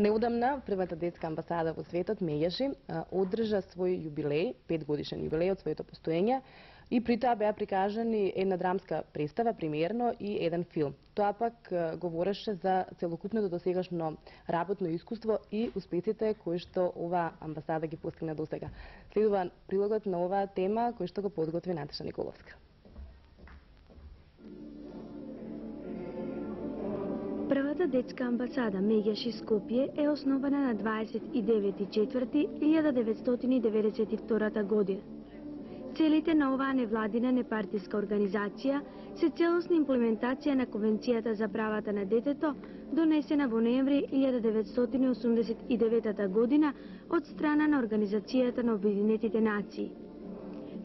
Неодамна првата детска амбасада во светот, Меѓаши, одржа свој јубилеј, 5-годишен јубилеј од своето постоење, и при тоа беа прикажани една драмска представа, премиерно, и еден филм. Тоа пак говореше за целокупното досегашно работно искуство и успесите кои што оваа амбасада ги постигна досега. Следува прилогот на оваа тема кој што го подготви Наташа Николовска. Првата детска амбасада Меѓаши Скопје е основана на 29.4.1992 година. Целите на оваа невладина непартиска организација се целосна имплементација на Конвенцијата за правата на детето, донесена во ноември 1989 година од страна на Организацијата на Обединетите нации.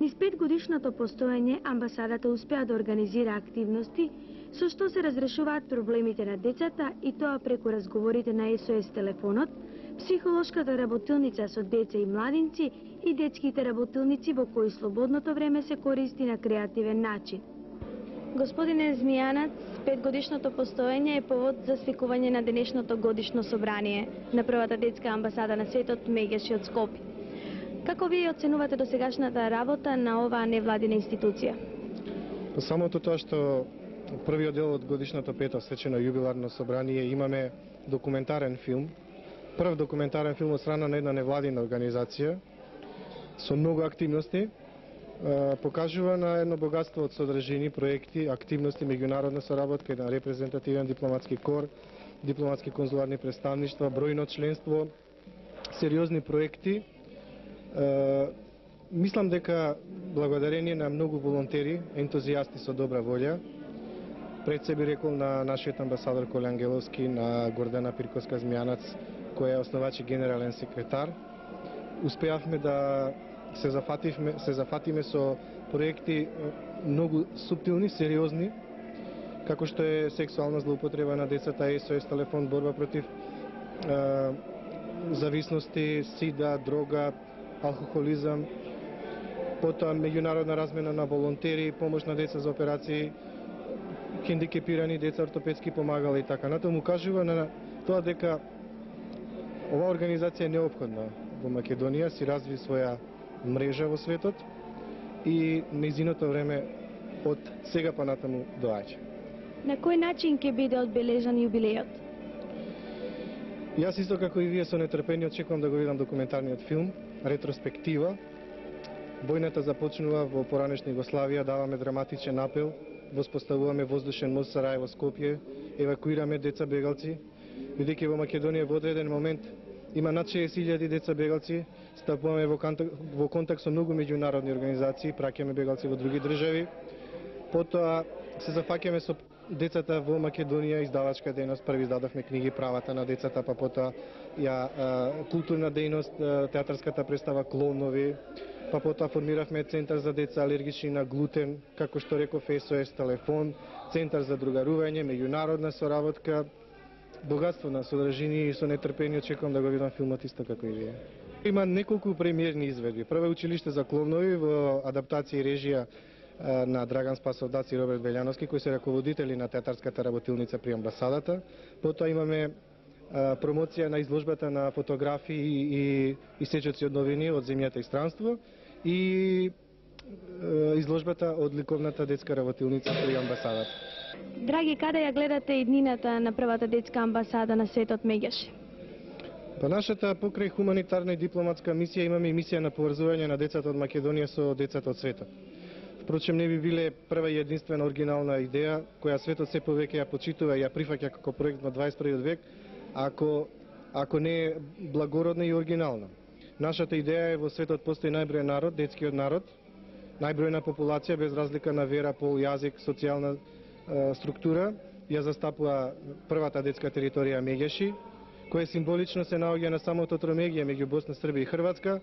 Низ 5-годишното постоење, амбасадата успеа да организира активности со што се разрешуваат проблемите на децата, и тоа преку разговорите на SOS телефонот, психолошката работилница со деца и младинци и детските работилници во кои слободното време се користи на креативен начин. Господине Змијанац, 5-годишното постоење е повод за свикување на денешното годишно собрание на првата детска амбасада на светот, Меѓаши од Скопје. Како вие оценувате досегашната работа на оваа невладина институција? Самото тоа што првиот дел од годишното 5-то свечено јубиларно собрание имаме документарен филм, прв документарен филм од страна на една невладина организација со многу активности, покажува на едно богатство од содржини, проекти, активности, меѓународна соработка, еден репрезентативен дипломатски кор, дипломатски конзуларни представништва, бројно членство, сериозни проекти. Мислам дека благодарение на многу волонтери, ентузијасти со добра волја, пред се би рекол на нашиот амбасадор Коле Ангеловски, на Гордана Пирковска Змијанац, која е основач и генерален секретар, успеавме да се зафатиме со проекти многу суптилни, сериозни, како што е сексуална злоупотреба на децата, SOS телефон, борба против зависности, сида, дрога, алкохолизам, потоа меѓународна размена на волонтери, помош на деца за операции, хендикепирани деца, ортопедски помагала и така натаму, кажува на тоа дека оваа организација е неопходна во Македонија, си разви своја мрежа во светот и нејзиното време од сега па натаму доаѓа. На кој начин ќе биде одбележан јубилејот? Јас исто како и вие со нетрпение очекувам да го видам документарниот филм, ретроспектива. Војната започнува во поранешна Југославија, даваме драматичен апел, воспоставуваме воздушен мост Сараево Скопје, евакуираме деца бегалци, бидејќи во Македонија во одреден момент има над 60.000 деца бегалци, стапуваме во контакт со многу меѓународни организации, праќаме бегалци во други држави. Потоа се зафаќаме со децата во Македонија, издавачка дејност, први издадовме книги правата на децата, па потоа културна дејност, театарската представа Клоунови, па потоа формиравме центар за деца алергични на глутен, како што реков, SOS телефон, центар за другарување, меѓународна соработка, богатство на содржини, и со нетрпение очекувам да го видам филмот исто како и вие. Има неколку премиерни изведби. Прво училиште за клоунови во адаптација и режија на Драган Спасов Дац и Роберт Белјановски, кои се раководители на театарската работилница при амбасадата. Потоа имаме промоција на изложбата на фотографии и сечоци од новини од земјата и странство, и изложбата од ликовната детска работилница при амбасадата. Драги, каде ја гледате иднината на првата детска амбасада на светот, Меѓаши? Па нашата покрај хуманитарна и дипломатска мисија имаме и мисија на поврзување на децата од Македонија со децата од светот. Впрочем, не би биле прва и единствена оригинална идеја, која светот се повеќе ја почитува и ја прифаќа како проект на 21 век, ако не е благородна и оригинална. Нашата идеја е во светот постои најбројен народ, детскиот народ, најбројна популација без разлика на вера, пол, јазик, социјална структура, ја застапува првата детска територија Меѓаши, која символично се наоѓа на самото тромеѓие меѓу Босна, Србија и Хрватска,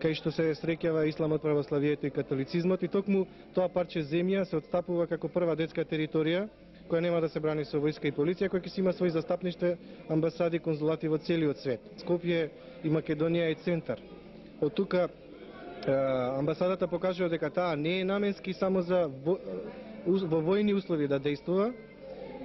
кај што се среќава исламот, православието и католицизмот, и токму тоа парче земја се отстапува како прва детска територија, која нема да се брани со војска и полиција, која ќе си има свои застапништва, амбасади, конзулати во целиот свет. Скопје и Македонија е центар. Од тука амбасадата покажува дека таа не е наменски само за во војни услови да действува,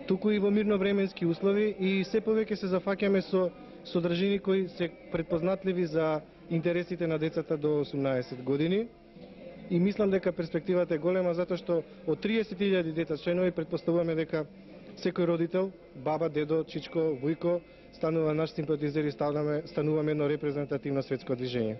туку и во мирновременски услови и се повеќе се зафаќаме со содржини кои се предпознатливи за интересите на децата до 18 години. И мислам дека перспективата е голема затоа што од 30.000 деца членови предпоставуваме дека секој родител, баба, дедо, чичко, вујко станува наш симпатизер и стануваме едно репрезентативно светско движење.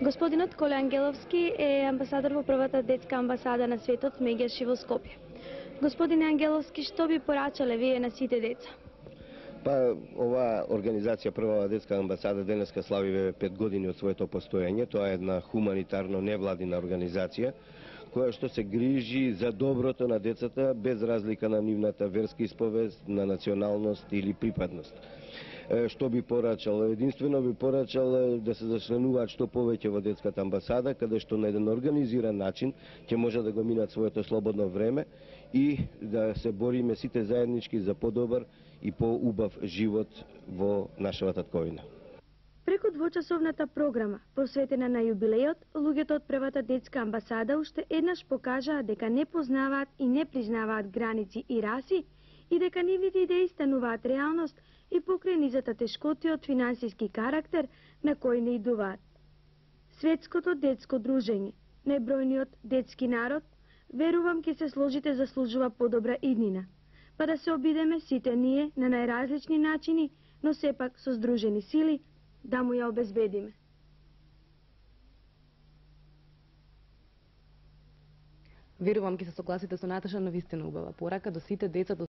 Господинот Коле Ангеловски е амбасадор во првата детска амбасада на светот Мегеши во Скопје. Господине Ангеловски, што би порачале вие на сите деца? Па, оваа организација, првава детска амбасада, денеска слави 5 години од своето постоење. Тоа е една хуманитарно невладина организација, која што се грижи за доброто на децата, без разлика на нивната верска исповест, на националност или припадност. Што би порачал? Единствено би порачал да се зачленуваат што повеќе во детската амбасада, каде што на еден организиран начин ќе може да го минат своето слободно време и да се бориме сите заеднички за подобар и поубав живот во нашава татковина. Преку двочасовната програма, посветена на јубилејот, луѓето од првата детска амбасада уште еднаш покажаа дека не познаваат и не признаваат граници и раси и дека нивните идеи стануваат реалност и покрај низата тешкоти од финансиски карактер на кои не идуваат. Светското детско дружење, најбројниот детски народ, верувам ќе се сложите заслужува подобра иднина, па да се обидеме сите ние на најразлични начини, но сепак со здружени сили, да му ја обезбедиме. Верувам ќе се согласите со Наташа, но вистина убава порака до сите деца до